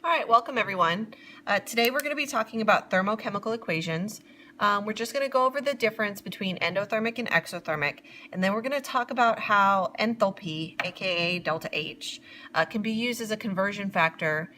All right, welcome everyone. Today we're going to be talking about thermochemical equations. We're just going to go over the difference between endothermic and exothermic, and then we're going to talk about how enthalpy, aka delta H, can be used as a conversion factor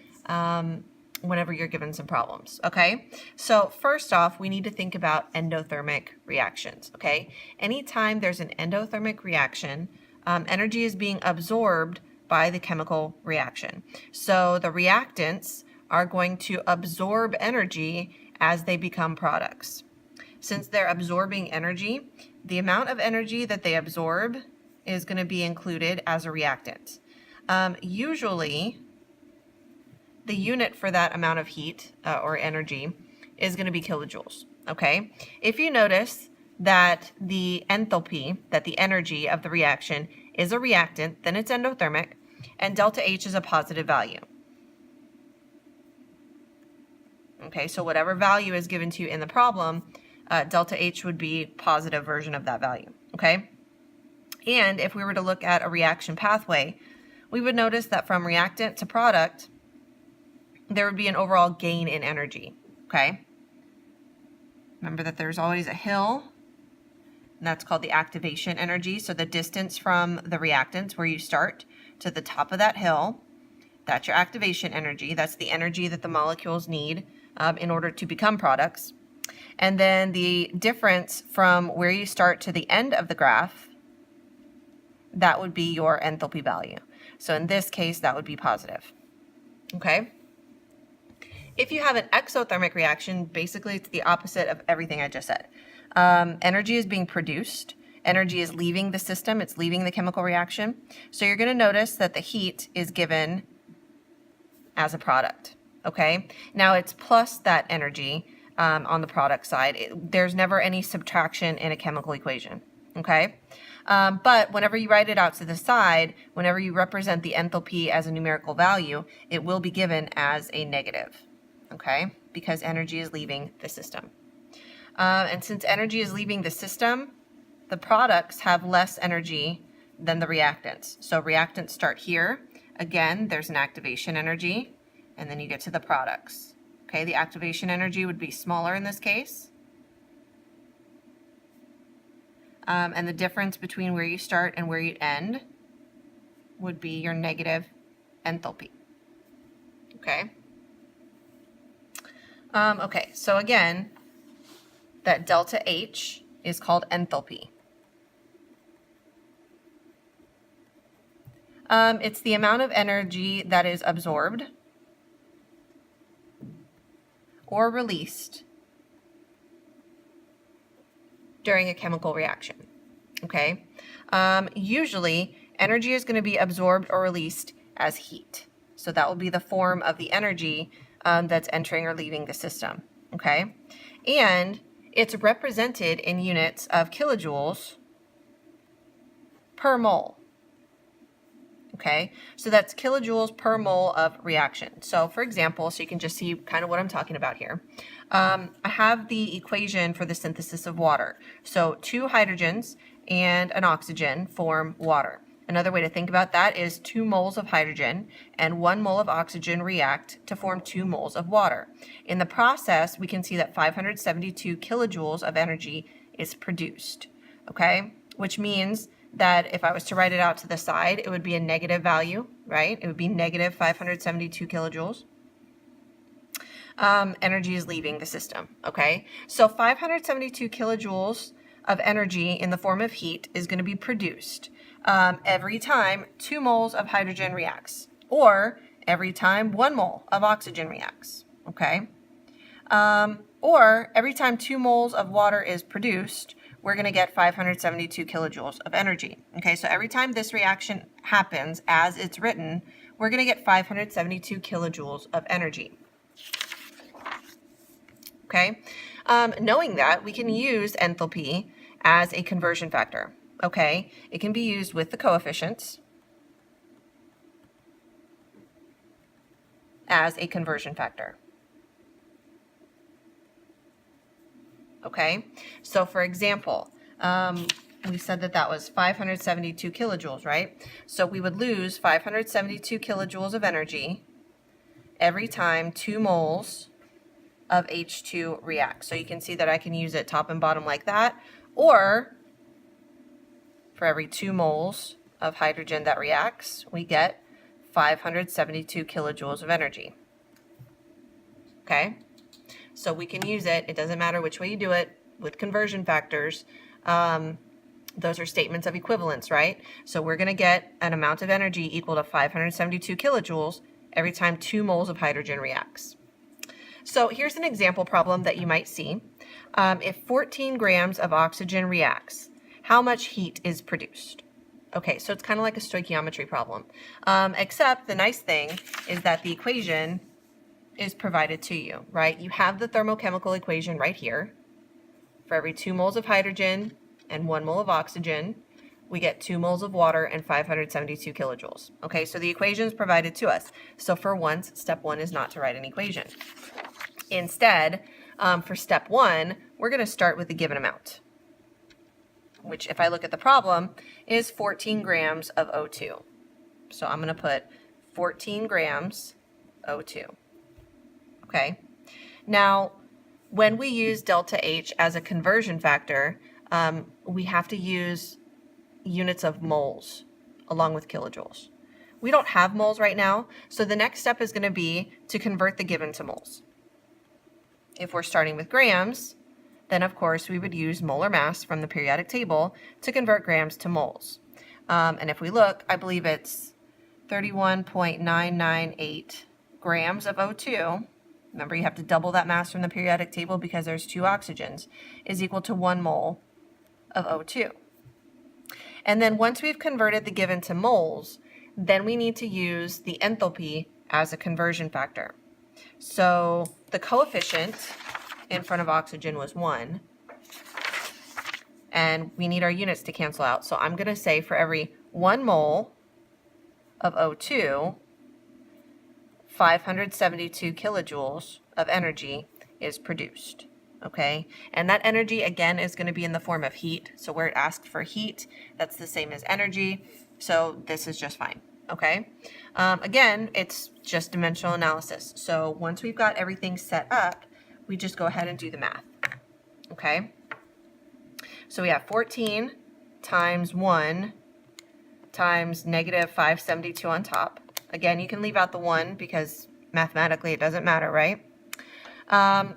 whenever you're given some problems, okay? So first off, we need to think about endothermic reactions, okay? Anytime there's an endothermic reaction, energy is being absorbed by the chemical reaction. So the reactants are going to absorb energy as they become products. Since they're absorbing energy, the amount of energy that they absorb is going to be included as a reactant. Usually, the unit for that amount of heat or energy is going to be kilojoules, okay? If you notice that the enthalpy, that the energy of the reaction is a reactant, then it's endothermic, and delta H is a positive value. Okay, so whatever value is given to you in the problem, delta H would be positive version of that value, okay? And if we were to look at a reaction pathway, we would notice that from reactant to product, there would be an overall gain in energy, okay? Remember that there's always a hill, and that's called the activation energy. So the distance from the reactants where you start to the top of that hill, that's your activation energy. That's the energy that the molecules need in order to become products. And then the difference from where you start to the end of the graph, that would be your enthalpy value. So in this case, that would be positive, okay? If you have an exothermic reaction, basically it's the opposite of everything I just said. Energy is being produced. Energy is leaving the system. It's leaving the chemical reaction. So you're going to notice that the heat is given as a product, okay? Now it's plus that energy on the product side. There's never any subtraction in a chemical equation, okay? But whenever you write it out to the side, whenever you represent the enthalpy as a numerical value, it will be given as a negative, okay? Because energy is leaving the system. And since energy is leaving the system, the products have less energy than the reactants. So reactants start here. Again, there's an activation energy, and then you get to the products. Okay, the activation energy would be smaller in this case. And the difference between where you start and where you end would be your negative enthalpy. Okay. Okay, so again, that delta H is called enthalpy. It's the amount of energy that is absorbed or released during a chemical reaction, okay? Usually, energy is going to be absorbed or released as heat. So that will be the form of the energy that's entering or leaving the system, okay? And it's represented in units of kilojoules per mole. Okay, so that's kilojoules per mole of reaction. So for example, so you can just see kind of what I'm talking about here. I have the equation for the synthesis of water. So 2 hydrogens and an oxygen form water. Another way to think about that is 2 moles of hydrogen and 1 mole of oxygen react to form 2 moles of water. In the process, we can see that 572 kilojoules of energy is produced, okay? Which means that if I was to write it out to the side, it would be a negative value, right? It would be negative 572 kilojoules. Energy is leaving the system, okay? So 572 kilojoules of energy in the form of heat is going to be produced every time 2 moles of hydrogen reacts, or every time 1 mole of oxygen reacts, okay? Or every time 2 moles of water is produced, we're going to get 572 kilojoules of energy. Okay, so every time this reaction happens as it's written, we're going to get 572 kilojoules of energy. Okay, knowing that, we can use enthalpy as a conversion factor. Okay, it can be used with the coefficients as a conversion factor. Okay, so for example, we said that that was 572 kilojoules, right? So we would lose 572 kilojoules of energy every time 2 moles of H2 reacts. So you can see that I can use it top and bottom like that, or for every 2 moles of hydrogen that reacts, we get 572 kilojoules of energy. Okay, so we can use it. It doesn't matter which way you do it with conversion factors. Those are statements of equivalence, right? So we're going to get an amount of energy equal to 572 kilojoules every time 2 moles of hydrogen reacts. So here's an example problem that you might see. If 14 grams of oxygen reacts, how much heat is produced? Okay, so it's kind of like a stoichiometry problem, except the nice thing is that the equation is provided to you, right? You have the thermochemical equation right here. For every 2 moles of hydrogen and 1 mole of oxygen, we get 2 moles of water and 572 kilojoules. Okay, so the equation is provided to us. So for once, step 1 is not to write an equation. Instead, for step 1, we're going to start with the given amount, which, if I look at the problem, is 14 grams of O2. So I'm going to put 14 grams O2. Okay. Now, when we use delta H as a conversion factor, we have to use units of moles along with kilojoules. We don't have moles right now, so the next step is going to be to convert the given to moles. If we're starting with grams, then of course we would use molar mass from the periodic table to convert grams to moles. And if we look, I believe it's 31.998 grams of O2. Remember, you have to double that mass from the periodic table because there's 2 oxygens, is equal to 1 mole of O2. And then once we've converted the given to moles, then we need to use the enthalpy as a conversion factor. So the coefficient in front of oxygen was 1, and we need our units to cancel out. So I'm going to say for every 1 mole of O2, 572 kilojoules of energy is produced, okay? And that energy, again, is going to be in the form of heat. So where it asked for heat, that's the same as energy. So this is just fine, okay? Again, it's just dimensional analysis. So once we've got everything set up, we just go ahead and do the math, okay? So we have 14 times 1 times negative 572 on top. Again, you can leave out the 1 because mathematically it doesn't matter, right?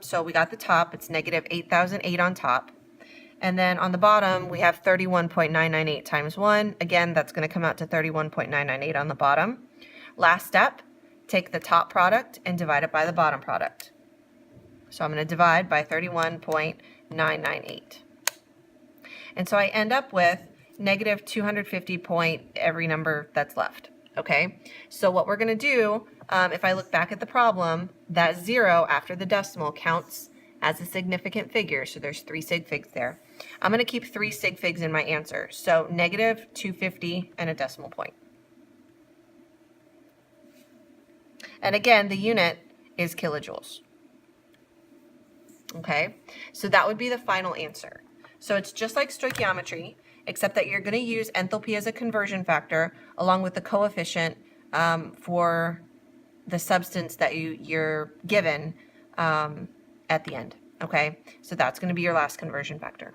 So we got the top, it's negative 8,008 on top. And then on the bottom, we have 31.998 times 1. Again, that's going to come out to 31.998 on the bottom. Last step, take the top product and divide it by the bottom product. So I'm going to divide by 31.998. And so I end up with negative 250 point every number that's left. Okay, so what we're going to do, if I look back at the problem, that 0 after the decimal counts as a significant figure. So there's 3 sig figs there. I'm going to keep 3 sig figs in my answer. So negative 250 and a decimal point. And again, the unit is kilojoules. Okay, so that would be the final answer. So it's just like stoichiometry, except that you're going to use enthalpy as a conversion factor along with the coefficient for the substance that you're given at the end. Okay, so that's going to be your last conversion factor.